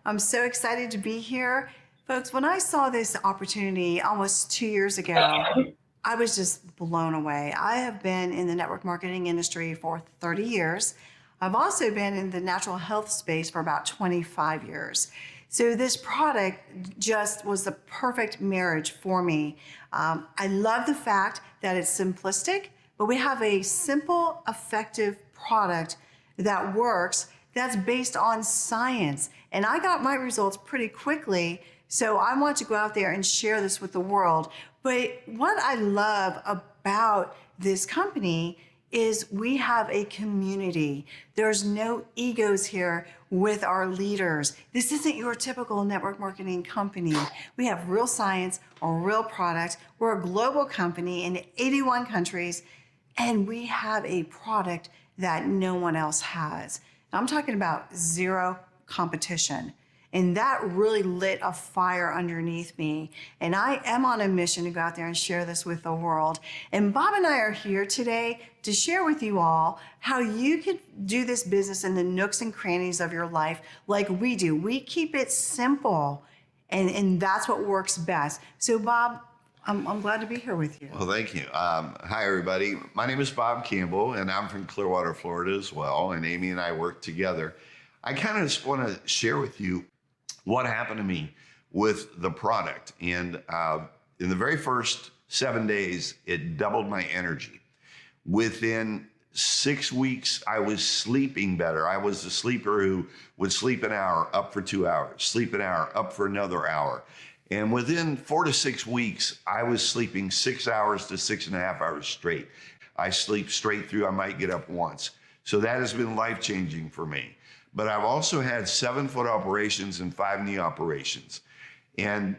I'm so excited to be here. Folks, when I saw this opportunity almost 2 years ago, I was just blown away. I have been in the network marketing industry for 30 years. I've also been in the natural health space for about 25 years. So this product just was the perfect marriage for me. I love the fact that it's simplistic, but we have a simple, effective product that works, that's based on science. And I got my results pretty quickly, so I want to go out there and share this with the world. But what I love about this company is we have a community. There's no egos here with our leaders. This isn't your typical network marketing company. We have real science, a real product. We're a global company in 81 countries, and we have a product that no one else has. I'm talking about zero competition. And that really lit a fire underneath me. And I am on a mission to go out there and share this with the world. And Bob and I are here today to share with you all how you can do this business in the nooks and crannies of your life like we do. We keep it simple, and that's what works best. So Bob, I'm glad to be here with you. Well, thank you. Hi, everybody. My name is Bob Campbell, and I'm from Clearwater, Florida as well. And Amy and I work together. I kind of just want to share with you what happened to me with the product. And in the very first 7 days, it doubled my energy. Within 6 weeks, I was sleeping better. I was the sleeper who would sleep an hour, up for 2 hours, sleep an hour, up for another hour. And within 4 to 6 weeks, I was sleeping 6 hours to 6.5 hours straight. I sleep straight through. I might get up once. So that has been life-changing for me. But I've also had 7-foot operations and 5 knee operations. And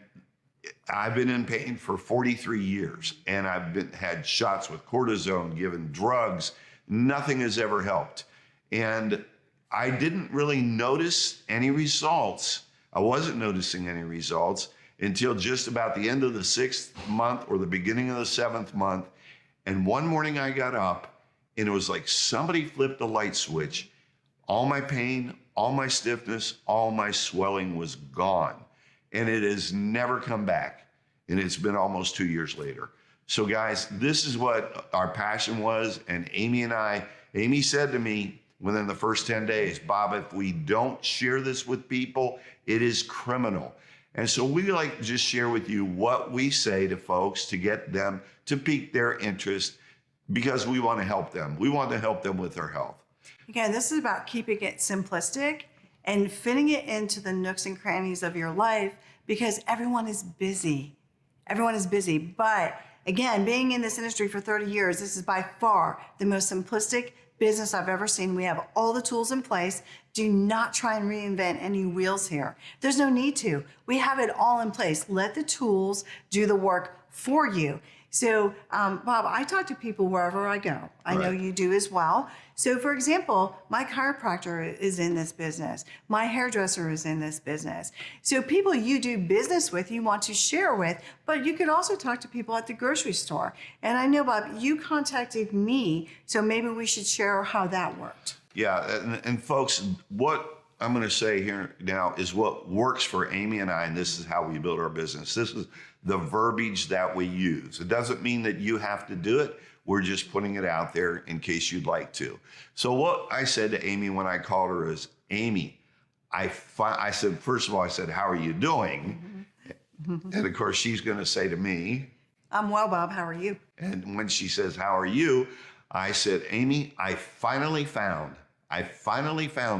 I've been in pain for 43 years. And I've had shots with cortisone, given drugs. Nothing has ever helped. And I didn't really notice any results. I wasn't noticing any results until just about the end of the 6th month or the beginning of the 7th month. And one morning I got up and it was like somebody flipped a light switch. All my pain, all my stiffness, all my swelling was gone. And it has never come back. And it's been almost 2 years later. So guys, this is what our passion was. And Amy said to me within the first 10 days, Bob, if we don't share this with people, it is criminal. And so we like to just share with you what we say to folks to get them to pique their interest, because we want to help them. We want to help them with their health. Again, this is about keeping it simplistic and fitting it into the nooks and crannies of your life, because everyone is busy. Everyone is busy. But again, being in this industry for 30 years, this is by far the most simplistic business I've ever seen. We have all the tools in place. Do not try and reinvent any wheels here. There's no need to. We have it all in place. Let the tools do the work for you. So, Bob, I talk to people wherever I go. I know you do as well. So, for example, my chiropractor is in this business. My hairdresser is in this business. So people you do business with, you want to share with, but you could also talk to people at the grocery store. And I know, Bob, you contacted me, so maybe we should share how that worked. Yeah, and folks, what I'm going to say here now is what works for Amy and I, and this is how we build our business. This is the verbiage that we use. It doesn't mean that you have to do it. We're just putting it out there in case you'd like to. So what I said to Amy when I called her is, Amy, I said, first of all, I said, how are you doing? Mm-hmm. And of course, she's going to say to me, I'm well, Bob. How are you? And when she says, how are you? I said, Amy, I finally found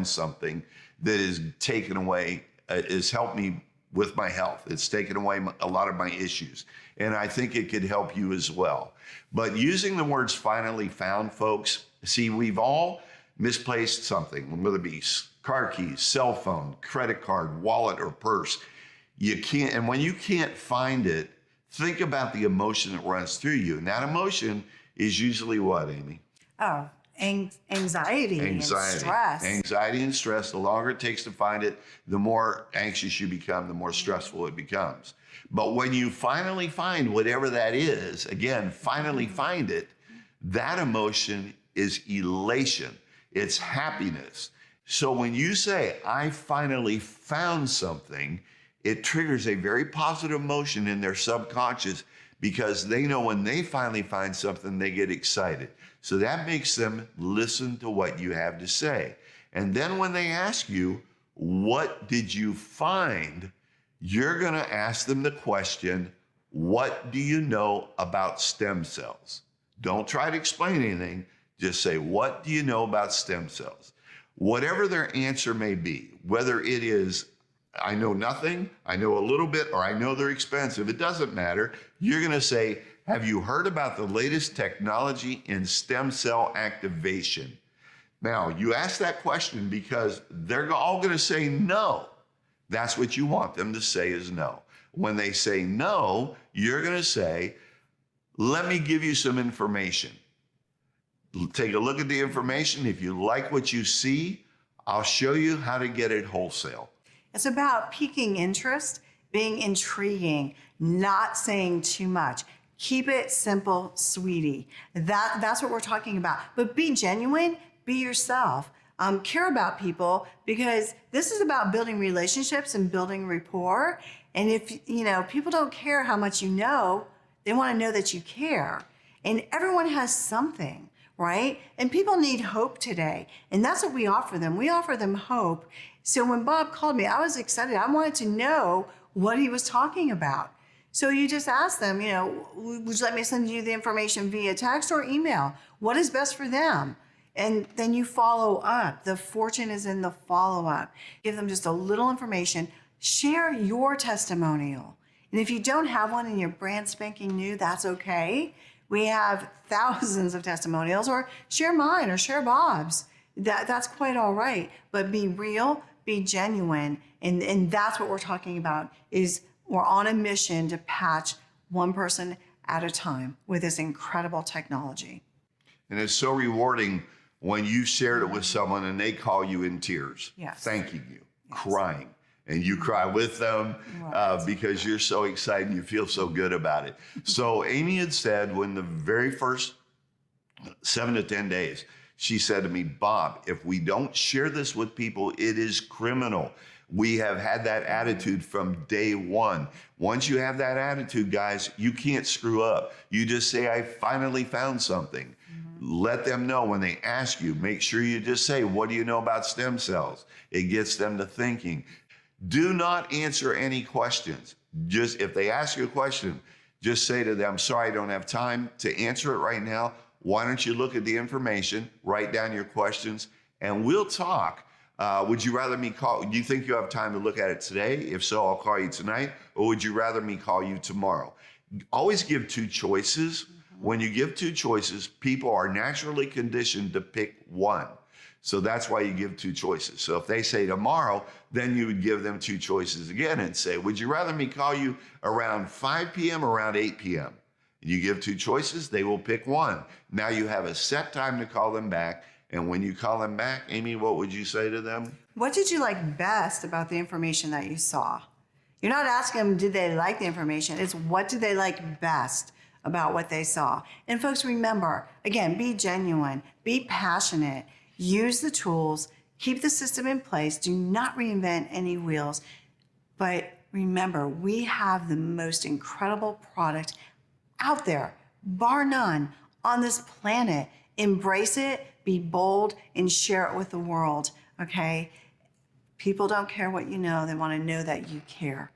something that has taken away, has helped me with my health. It's taken away a lot of my issues. And I think it could help you as well. But using the words finally found, folks, see, we've all misplaced something, whether it be car keys, cell phone, credit card, wallet, or purse. You can't, and when you can't find it, think about the emotion that runs through you. And that emotion is usually what, Amy? Oh, anxiety and stress. Anxiety and stress. The longer it takes to find it, the more anxious you become, the more stressful it becomes. But when you finally find whatever that is, again, finally find it, that emotion is elation. It's happiness. So when you say, I finally found something, it triggers a very positive emotion in their subconscious because they know when they finally find something, they get excited. So that makes them listen to what you have to say. And then when they ask you, what did you find? You're going to ask them the question, what do you know about stem cells? Don't try to explain anything. Just say, what do you know about stem cells? Whatever their answer may be, whether it is, I know nothing, I know a little bit, or I know they're expensive, it doesn't matter. You're going to say, have you heard about the latest technology in stem cell activation? Now, you ask that question because they're all going to say no. That's what you want them to say is no. When they say no, you're going to say, let me give you some information. Take a look at the information. If you like what you see, I'll show you how to get it wholesale. It's about piquing interest, being intriguing, not saying too much. Keep it simple, sweetie. That's what we're talking about. But be genuine, be yourself. Care about people, because this is about building relationships and building rapport. And if people don't care how much you know, they want to know that you care. And everyone has something, right? And people need hope today. And that's what we offer them. We offer them hope. So when Bob called me, I was excited. I wanted to know what he was talking about. So you just ask them, would you let me send you the information via text or email? What is best for them? And then you follow up. The fortune is in the follow-up. Give them just a little information. Share your testimonial. And if you don't have one and you're brand spanking new, that's okay. We have thousands of testimonials, or share mine or share Bob's. That's quite all right. But be real, be genuine. And that's what we're talking about, is we're on a mission to patch one person at a time with this incredible technology. And it's so rewarding when you shared it with someone and they call you in tears, yes, thanking you, yes, crying, and you cry with them right, because you're so excited and you feel so good about it. So Amy had said, when the very first 7 to 10 days, she said to me, Bob, if we don't share this with people, it is criminal. We have had that attitude from day one. Once you have that attitude, guys, you can't screw up. You just say, I finally found something. Let them know when they ask you. Make sure you just say, what do you know about stem cells? It gets them to thinking. Do not answer any questions. Just if they ask you a question, just say to them, sorry, I don't have time to answer it right now. Why don't you look at the information, write down your questions, and we'll talk. Would you rather me call? Do you think you have time to look at it today? If so, I'll call you tonight. Or would you rather me call you tomorrow? Always give two choices. When you give two choices, people are naturally conditioned to pick one. So that's why you give two choices. So if they say tomorrow, then you would give them two choices again and say, would you rather me call you around 5 p.m. or around 8 p.m.? You give two choices, they will pick one. Now you have a set time to call them back. And when you call them back, Amy, what would you say to them? What did you like best about the information that you saw? You're not asking them, did they like the information? It's what did they like best about what they saw? And folks, remember, again, be genuine, be passionate, use the tools, keep the system in place, do not reinvent any wheels. But remember, we have the most incredible product out there, bar none, on this planet. Embrace it, be bold, and share it with the world, okay? People don't care what you know. They want to know that you care.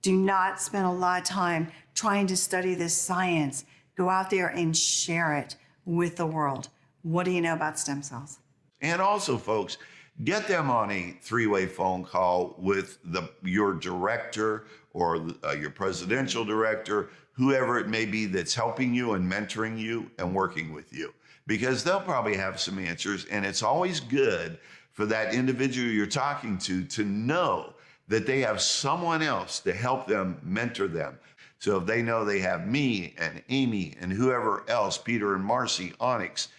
Do not spend a lot of time trying to study this science. Go out there and share it with the world. What do you know about stem cells? And also, folks, get them on a three-way phone call with your director or your presidential director, whoever it may be that's helping you and mentoring you and working with you, because they'll probably have some answers. And it's always good for that individual you're talking to know that they have someone else to help them, mentor them. So if they know they have me and Amy and whoever else, Peter and Marcy, Onyx,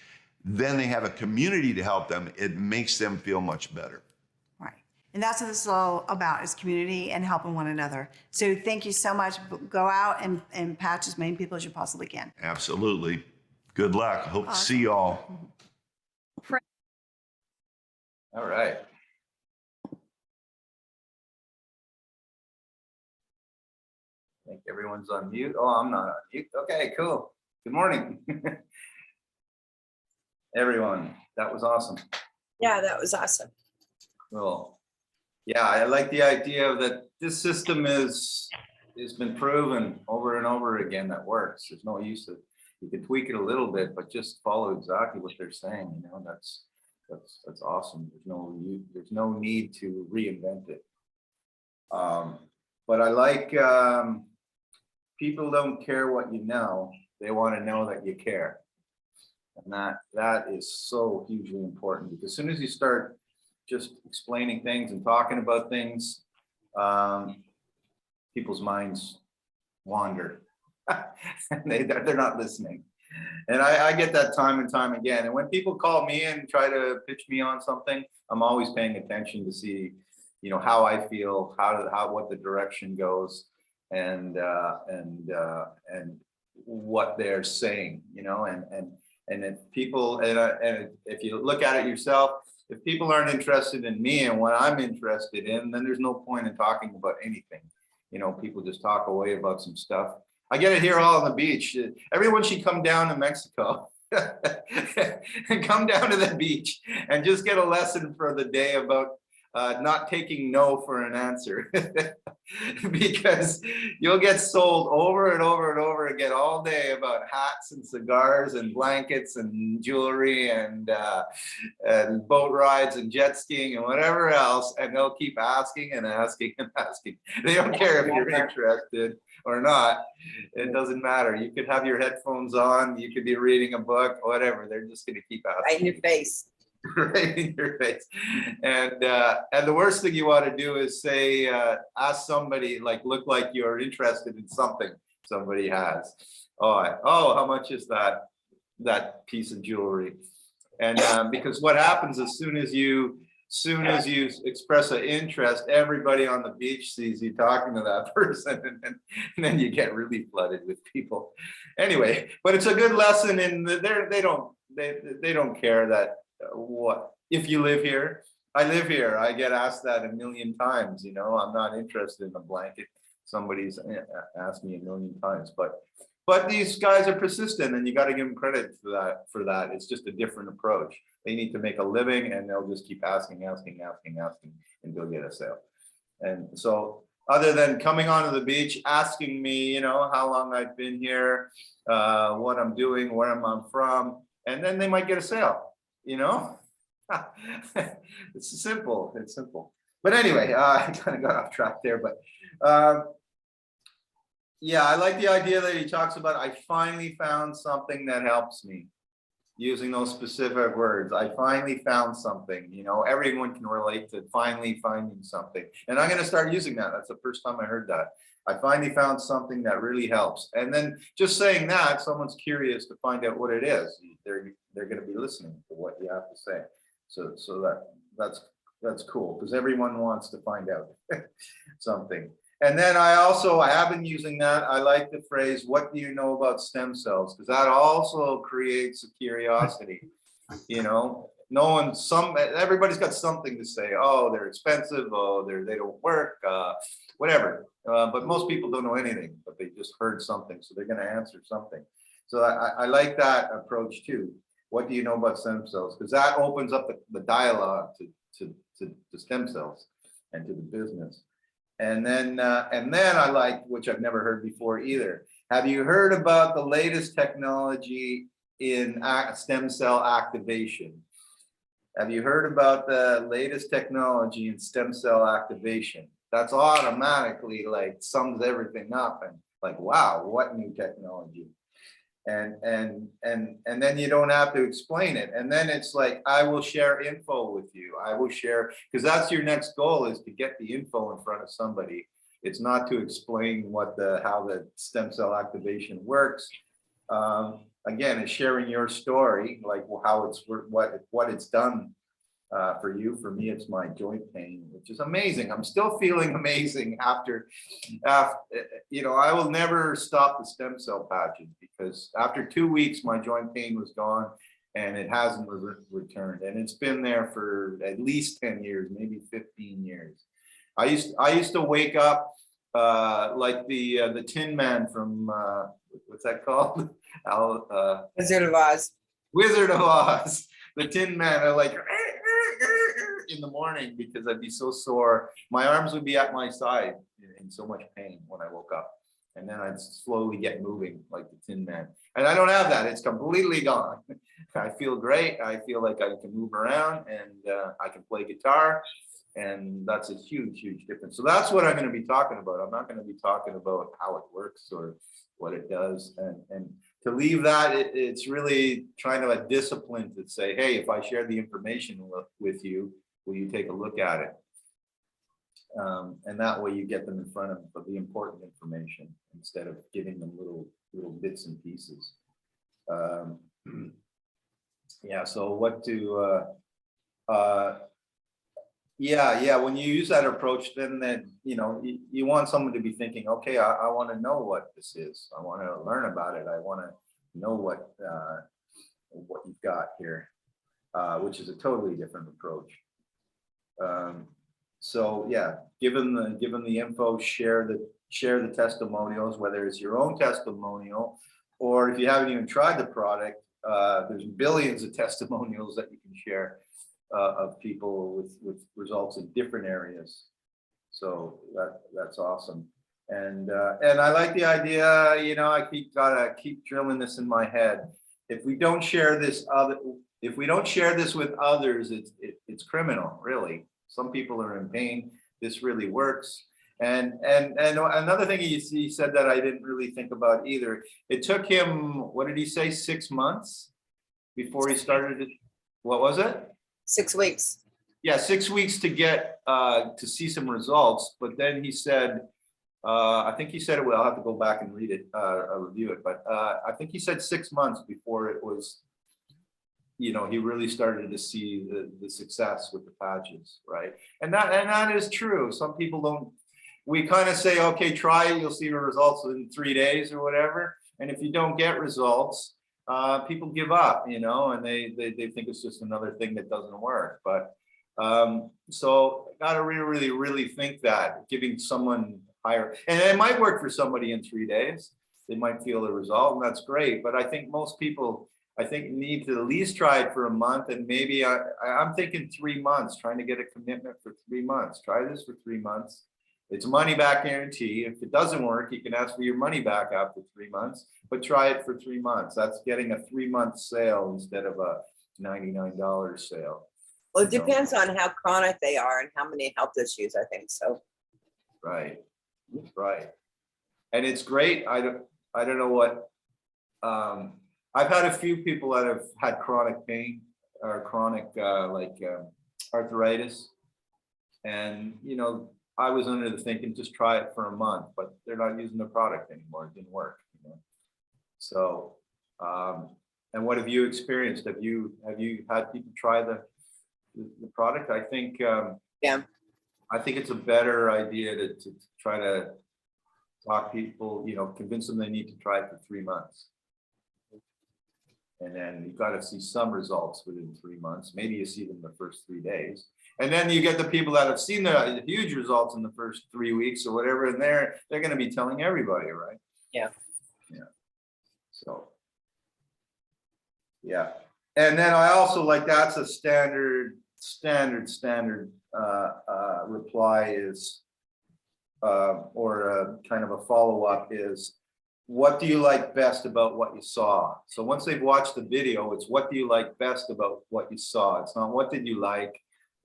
then they have a community to help them. It makes them feel much better. Right. And that's what this is all about, is community and helping one another. So thank you so much. Go out and patch as many people as you possibly can. Absolutely. Good luck. Hope to see you all. All right. I think everyone's on mute. Oh, I'm not on mute. Okay, cool. Good morning, everyone. That was awesome. Yeah, that was awesome. Cool. Yeah, I like the idea that this system has been proven over and over again that works. There's no use of, you can tweak it a little bit, but just follow exactly what they're saying. You know, that's awesome. There's no need to reinvent it. But I like people don't care what you know, they want to know that you care. And that is so hugely important, because as soon as you start just explaining things and talking about things, people's minds wander. They're not listening. And I get that time and time again. And when people call me and try to pitch me on something, I'm always paying attention to see, you know, how I feel, what the direction goes, and what they're saying, you know, and if people, and if you look at it yourself, if people aren't interested in me and what I'm interested in, then there's no point in talking about anything. You know, people just talk away about some stuff. I get it here all on the beach. Everyone should come down to Mexico and come down to the beach and just get a lesson for the day about not taking no for an answer. Because you'll get sold over and over and over again all day about hats and cigars and blankets and jewelry and boat rides and jet skiing and whatever else, and they'll keep asking and asking and asking. They don't care if you're interested or not. It doesn't matter. You could have your headphones on, you could be reading a book, whatever. They're just going to keep asking. Right in your face. Right in your face. And the worst thing you want to do is say, ask somebody, like, look like you're interested in something somebody has. Oh, how much is that piece of jewelry? And because what happens as soon as you express an interest, everybody on the beach sees you talking to that person, and then you get really flooded with people. Anyway, but it's a good lesson in they don't care that what if you live here. I live here. I get asked that a million times. You know, I'm not interested in a blanket. Somebody's asked me a million times, but these guys are persistent, and you got to give them credit for that. It's just a different approach. They need to make a living, and they'll just keep asking until get a sale. And so, other than coming onto the beach, asking me, you know, how long I've been here, what I'm doing, where I'm from, and then they might get a sale. You know, it's simple. It's simple. But anyway, I kind of got off track there. But yeah, I like the idea that he talks about. I finally found something that helps me. Using those specific words, I finally found something. You know, everyone can relate to finally finding something, and I'm going to start using that. That's the first time I heard that. I finally found something that really helps. And then just saying that, someone's curious to find out what it is. They're going to be listening to what you have to say. So that's cool, because everyone wants to find out something. And then I have been using that. I like the phrase, what do you know about stem cells? Because that also creates a curiosity. You know, everybody's got something to say. Oh, they're expensive. Oh, they don't work. Whatever. But most people don't know anything, but they just heard something, so they're going to answer something. So I like that approach too. What do you know about stem cells? Because that opens up the dialogue to stem cells and to the business. And then I like, which I've never heard before either. Have you heard about the latest technology in stem cell activation? Have you heard about the latest technology in stem cell activation? That's automatically like sums everything up, and like, wow, what new technology? And then you don't have to explain it. And then it's like, I will share info with you. I will share, because that's your next goal, is to get the info in front of somebody. It's not to explain how the stem cell activation works. Again, it's sharing your story, like how it's what it's done for you. For me, it's my joint pain, which is amazing. I'm still feeling amazing after you know, I will never stop the stem cell patches, because after 2 weeks, my joint pain was gone, and it hasn't returned. And it's been there for at least 10 years, maybe 15 years. I used to wake up like the Tin Man from what's that called? Wizard of Oz. Wizard of Oz. The Tin Man. I like in the morning because I'd be so sore. My arms would be at my side in so much pain when I woke up, and then I'd slowly get moving like the Tin Man. And I don't have that. It's completely gone. I feel great. I feel like I can move around and I can play guitar. And that's a huge, huge difference. So that's what I'm going to be talking about. I'm not going to be talking about how it works or what it does. And to leave that, it's really trying to a discipline to say, hey, if I share the information with you, will you take a look at it? And that way you get them in front of the important information instead of giving them little bits and pieces. Yeah, so what to, yeah, when you use that approach, then you know, you want someone to be thinking, okay, I want to know what this is. I want to learn about it. I want to know what you've got here, which is a totally different approach. So yeah, give them the info, share the testimonials, whether it's your own testimonial or if you haven't even tried the product, there's billions of testimonials that you can share of people with results in different areas. So that's awesome. And I like the idea, you know, I gotta keep drilling this in my head. If we don't share this with others, it's criminal, really. Some people are in pain. This really works. And another thing he said that I didn't really think about either. It took him, what did he say, 6 months before he started it? What was it? 6 weeks. Yeah, 6 weeks to get to see some results. But then he said, I think he said it. Well, I'll have to go back and read it, review it. But I think he said 6 months before it was, you know, he really started to see the success with the patches, right? And that is true. Some people don't. We kind of say, okay, try it. You'll see the results in 3 days or whatever. And if you don't get results, people give up, you know, and they think it's just another thing that doesn't work. But so got to really think that giving someone higher, and it might work for somebody in 3 days. They might feel the result, and that's great. But I think most people, need to at least try it for a month, and maybe I'm thinking 3 months, trying to get a commitment for 3 months. Try this for 3 months. It's a money back guarantee. If it doesn't work, you can ask for your money back after 3 months, but try it for 3 months. That's getting a 3-month sale instead of a $99 sale. Well, it depends on how chronic they are and how many health issues, I think so. Right. And it's great. I don't know what, I've had a few people that have had chronic pain or chronic arthritis. And, you know, I was under the thinking, just try it for a month, but they're not using the product anymore. It didn't work. You know? So, and what have you experienced? Have you had people try the product? I think, Yeah. I think it's a better idea to try to talk people, you know, convince them they need to try it for 3 months. And then you've got to see some results within 3 months. Maybe you see them the first 3 days. And then you get the people that have seen the huge results in the first 3 weeks or whatever, and they're going to be telling everybody, right? Yeah. So, yeah. And then I also like, that's a standard reply is, or a kind of a follow-up is, what do you like best about what you saw? So once they've watched the video, it's what do you like best about what you saw? It's not what did you like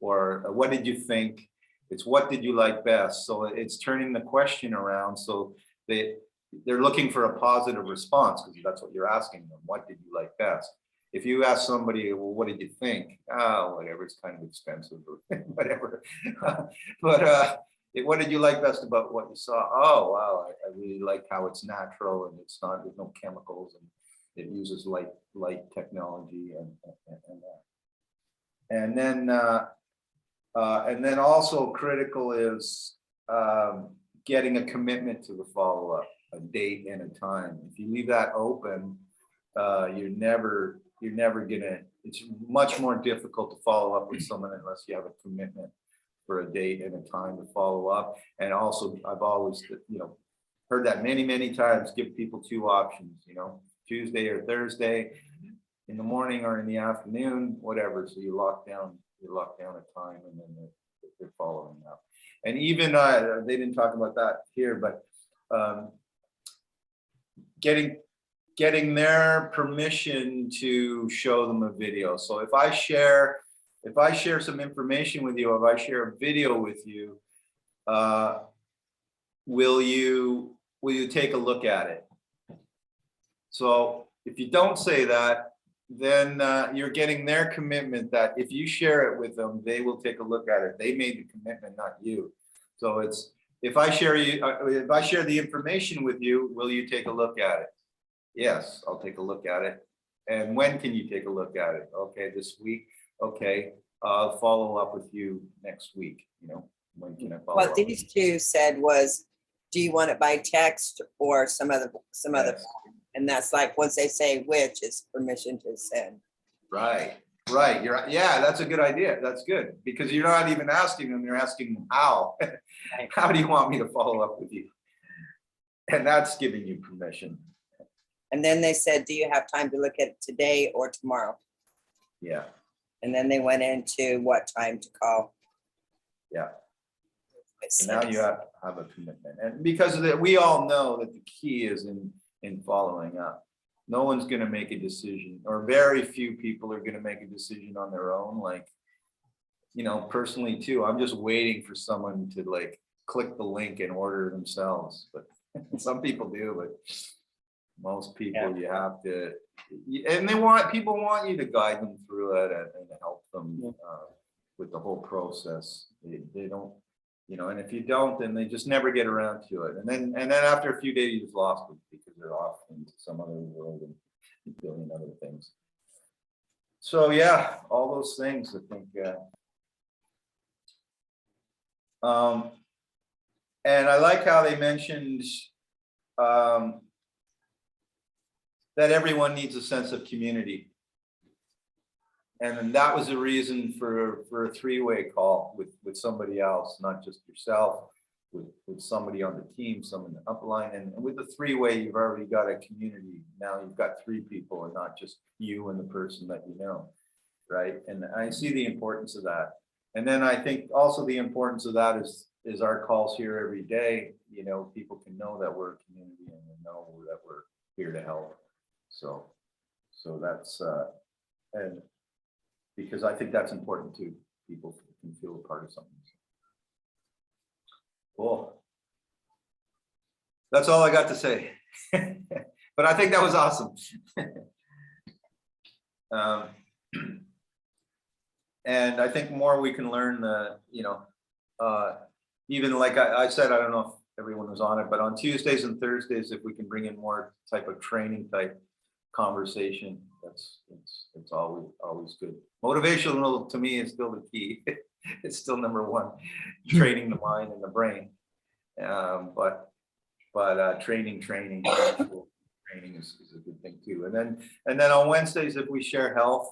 or what did you think? It's what did you like best? So it's turning the question around. So they're looking for a positive response because that's what you're asking them. What did you like best? If you ask somebody, well, what did you think? Oh, whatever, it's kind of expensive or whatever. But what did you like best about what you saw? Oh, wow, I really like how it's natural and it's not, there's no chemicals and it uses light technology and that. And then also critical is getting a commitment to the follow-up, a date and a time. If you leave that open, you're never gonna, it's much more difficult to follow up with someone unless you have a commitment for a date and a time to follow up. And also, I've always, heard that many times, give people two options, Tuesday or Thursday, in the morning or in the afternoon, whatever. So you lock down a time, and then they're following up. And even they didn't talk about that here, but getting their permission to show them a video. So if I share some information with you, if I share a video with you, will you take a look at it? So if you don't say that, then you're getting their commitment that if you share it with them, they will take a look at it. They made the commitment, not you. So it's, if I share the information with you, will you take a look at it? Yes, I'll take a look at it. And when can you take a look at it? Okay, this week. Okay, I'll follow up with you next week. When can I follow up? What these two said was, do you want it by text or some other Yes. form? And that's like, once they say which, it's permission to send. Right. Yeah, that's a good idea. That's good, because you're not even asking them, you're asking them how. Right. How do you want me to follow up with you? And that's giving you permission. And then they said, do you have time to look at it today or tomorrow? Yeah, And then they went into what time to call. yeah. So now you have to have a commitment, and because of that, we all know that the key is in following up. No one's going to make a decision, or very few people are going to make a decision on their own. Like, personally too, I'm just waiting for someone to like click the link and order themselves. But some people do, but most people you have to, and people want you to guide them through it and help them with the whole process. They don't. And if you don't, then they just never get around to it. And then after a few days, you just lost them because they're off into some other world and doing other things. So yeah, all those things, I think. And I like how they mentioned that everyone needs a sense of community. And then that was a reason for a three-way call with somebody else, not just yourself, with somebody on the team, someone in the upline. And with the three-way, you've already got a community. Now you've got three people and not just you and the person that you know, right? And I see the importance of that. And then I think also the importance of that is our calls here every day. People can know that we're a community and they know that we're here to help. So that's, and because I think that's important too. People can feel a part of something. Cool. That's all I got to say. But I think that was awesome. And I think more we can learn, even like I said, I don't know if everyone was on it, but on Tuesdays and Thursdays, if we can bring in more type of training type conversation, it's always good. Motivational to me is still the key. It's still number one, training the mind and the brain. But training is a good thing too. And then on Wednesdays, if we share health,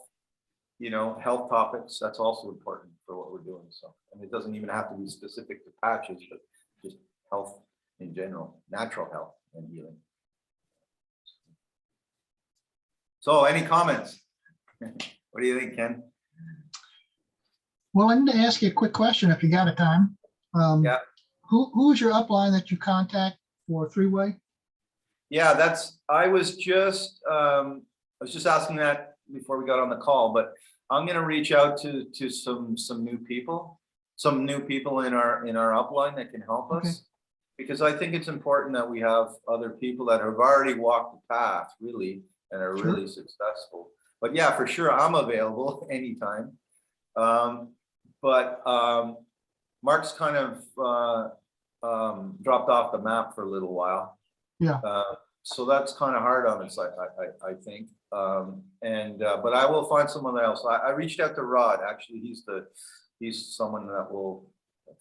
health topics, that's also important for what we're doing. So, and it doesn't even have to be specific to patches, but just health in general, natural health and healing. So any comments? What do you think, Ken? Well, I need to ask you a quick question if you got a time. Yeah. Who's your upline that you contact for three-way? Yeah, I was just asking that before we got on the call, but I'm going to reach out to some new people in our upline that can help us. Okay. Because I think it's important that we have other people that have already walked the path really and are Sure. really successful. But yeah, for sure, I'm available anytime. But Mark's kind of dropped off the map for a little while. Yeah. So that's kind of hard on us, I think. But I will find someone else. I reached out to Rod. Actually, he's someone that will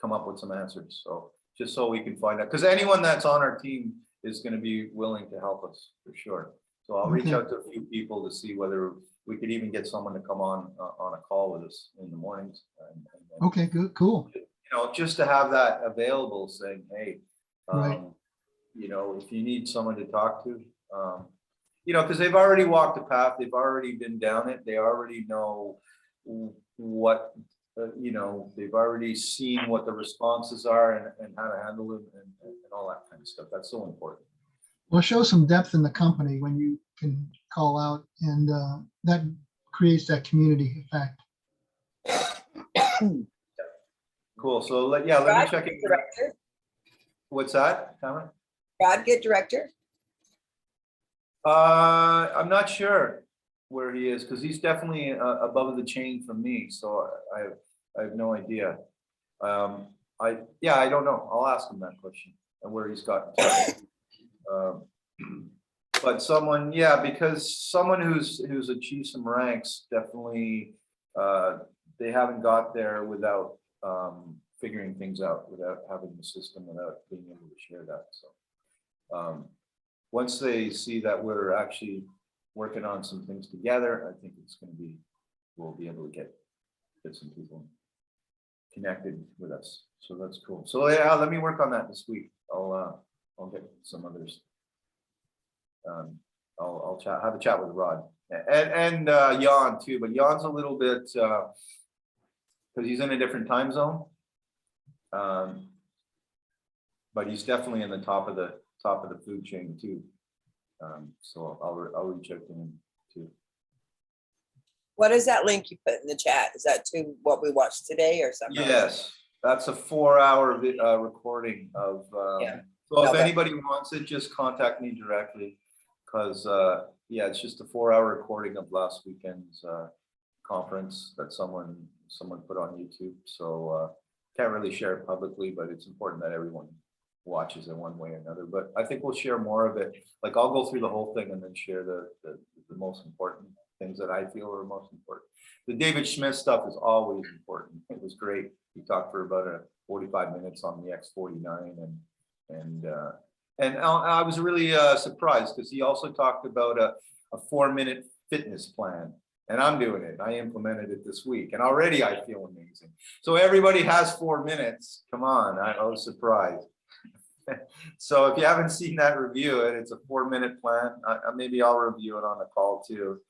come up with some answers. So just so we can find out, because anyone that's on our team is going to be willing to help us for sure. So I'll reach out to a few people to see whether we could even get someone to come on a call with us in the mornings. Okay, good, cool. you know, just to have that available, saying, hey, Right. you know, if you need someone to talk to, you know, because they've already walked the path, they've already been down it, they already know what, you know, they've already seen what the responses are and how to handle it and all that kind of stuff. That's so important. Well, show some depth in the company when you can call out, and that creates that community effect. Cool. So yeah, let me Rod, check get it. director. What's that, Cameron? Rod, get director. I'm not sure where he is because he's definitely above the chain from me. So I have no idea. I don't know. I'll ask him that question and where he's gotten to. But someone, yeah, because someone who's achieved some ranks definitely they haven't got there without figuring things out, without having the system, without being able to share that. So once they see that we're actually working on some things together, I think it's going to be, we'll be able to get some people connected with us. So that's cool. So yeah, let me work on that this week. I'll get some others. I'll have a chat with Rod and Jan too, but Jan's a little bit because he's in a different time zone. But he's definitely in the top of the food chain too. So I'll reach out to him too. What is that link you put in the chat? Is that to what we watched today or something? Yes, that's a 4-hour recording of. Yeah. So if Okay. anybody wants it, just contact me directly, because yeah, it's just a 4-hour recording of last weekend's conference that someone put on YouTube. So can't really share it publicly, but it's important that everyone watches it one way or another. But I think we'll share more of it. Like I'll go through the whole thing and then share the most important things that I feel are most important. The David Schmidt stuff is always important. It was great. He talked for about 45 minutes on the X49 and I was really surprised because he also talked about a 4-minute fitness plan. And I'm doing it. I implemented it this week and already I feel amazing. So everybody has 4 minutes. Come on, I was surprised. So if you haven't seen that, review it. It's a 4-minute plan. Maybe I'll review it on the call too.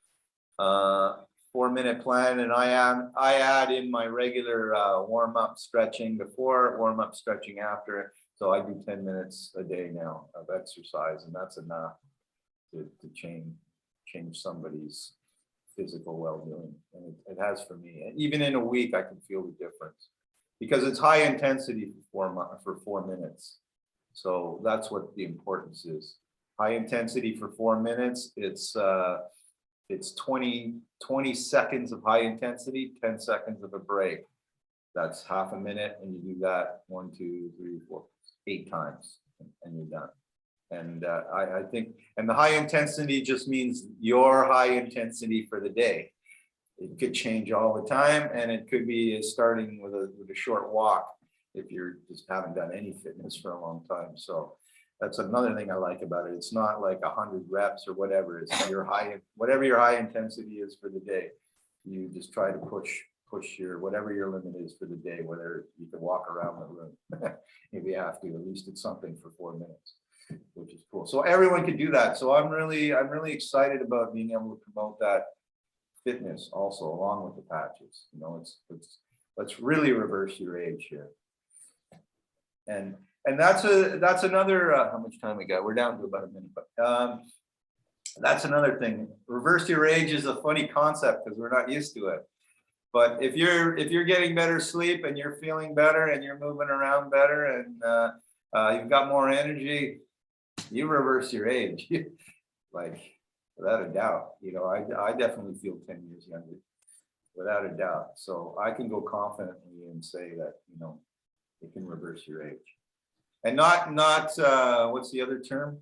4-minute plan, and I add in my regular warm-up stretching before, warm-up stretching after. So I do 10 minutes a day now of exercise, and that's enough to change somebody's physical well-being. And it has for me. And even in a week, I can feel the difference because it's high intensity for 4 minutes. So that's what the importance is. High intensity for 4 minutes. It's 20 seconds of high intensity, 10 seconds of a break. That's half a minute, and you do that 1, 2, 3, 4, 8 times, and you're done. And I think, and the high intensity just means your high intensity for the day. It could change all the time, and it could be starting with a short walk if you're just haven't done any fitness for a long time. So that's another thing I like about it. It's not like 100 reps or whatever. It's your whatever your high intensity is for the day. You just try to push your whatever your limit is for the day, whether you can walk around the room if you have to. At least it's something for 4 minutes, which is cool. So everyone can do that. So I'm really excited about being able to promote that fitness also along with the patches. You know, let's really reverse your age here. And that's another how much time we got? We're down to about a minute, but that's another thing. Reverse your age is a funny concept because we're not used to it. But if you're getting better sleep and you're feeling better and you're moving around better and you've got more energy, you reverse your age, like without a doubt. You know, I definitely feel 10 years younger, without a doubt. So I can go confidently and say that, you know, it can reverse your age. And not what's the other term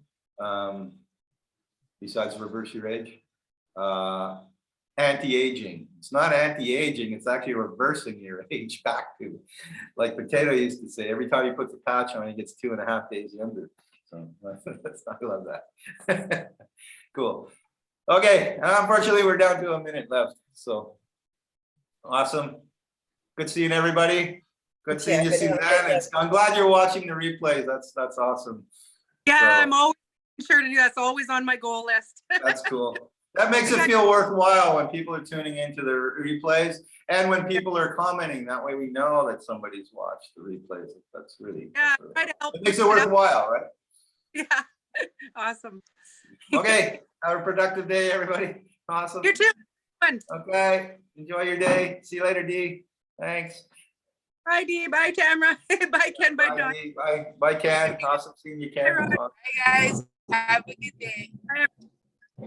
besides reverse your age? Anti-aging. It's not anti-aging, it's actually reversing your age back to, like Potato used to say, every time he puts a patch on, he gets 2.5 days younger. So I love that. Cool. Okay, unfortunately we're down to a minute left. So awesome. Good seeing everybody. Good seeing you, Yeah, Suzanne. I'm glad you're watching the replays. That's awesome. Yeah, So- I'm always sure to do that. It's always on my goal list. That's cool. That makes it feel worthwhile when people are tuning into the replays and when people are commenting. That way we know that somebody's watched the replays. That's really, Yeah, try to help. it makes it worthwhile, right? Yeah, awesome. Okay, have a productive day, everybody. Awesome. You too. Fun. Okay, enjoy your day. See you later, Dee. Thanks. Bye, Dee. Bye, Tamara. Bye, Ken. Bye, Don. Dee. Bye, bye, Ken. Awesome seeing you, Ken. Bye, Guys, have a good day. Bye.